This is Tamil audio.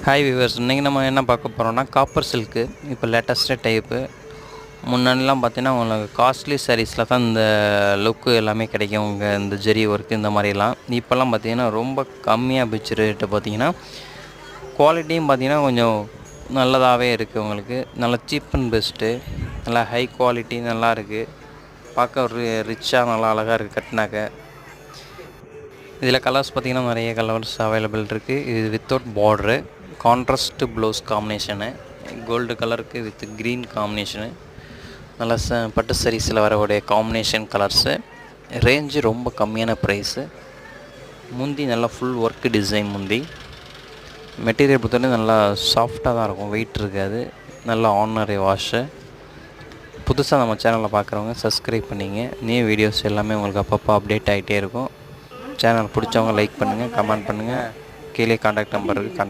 ஹாய் வியூவர்ஸ், இன்றைக்கி நம்ம என்ன பார்க்க போகிறோம்னா காப்பர் சில்க்கு. இப்போ லேட்டஸ்ட்டு டைப்பு. முன்னாடிலாம் பார்த்தீங்கன்னா உங்களுக்கு காஸ்ட்லி சாரீஸில் தான் இந்த லுக்கு எல்லாமே கிடைக்கும். உங்கள் இந்த ஜெரி ஒர்க்கு இந்த மாதிரிலாம் இப்போல்லாம் பார்த்தீங்கன்னா ரொம்ப கம்மியாக பிச்சு ரேட்டு. பார்த்தீங்கன்னா குவாலிட்டியும் பார்த்தீங்கன்னா கொஞ்சம் நல்லதாகவே இருக்குது. உங்களுக்கு நல்லா சீப் அண்ட் பெஸ்ட்டு, நல்லா ஹை குவாலிட்டி நல்லா இருக்குது. பார்க்க ஒரு ரிச்சாக நல்லா அழகாக இருக்குது கட்டினாக்க. இதில் கலர்ஸ் பார்த்திங்கன்னா நிறைய கலர்ஸ் அவைலபிள் இருக்குது. இது வித்தவுட் பார்ட்ரு, கான்ட்ராஸ்ட் ப்ளவுஸ் காம்பினேஷனு, கோல்டு கலருக்கு வித் க்ரீன் காம்பினேஷனு, நல்லா பட்டு சாரீஸில் வரக்கூடிய காம்பினேஷன் கலர்ஸு. ரேஞ்சு ரொம்ப கம்மியான ப்ரைஸு. முந்தி நல்லா ஃபுல் ஒர்க்கு டிசைன் முந்தி. மெட்டீரியல் பொறுத்தவரை நல்லா சாஃப்டாக தான் இருக்கும், வெயிட் இருக்காது. நல்லா ஆர்டினரி வாஷு. புதுசாக நம்ம சேனலில் பார்க்குறவங்க சப்ஸ்கிரைப் பண்ணிங்க. நியூ வீடியோஸ் எல்லாமே உங்களுக்கு அப்பப்போ அப்டேட் ஆகிட்டே இருக்கும். சேனல் பிடிச்சவங்க லைக் பண்ணுங்கள், கமெண்ட் பண்ணுங்கள். கீழே கான்டாக்ட் நம்பருக்கு கான்டாக்ட்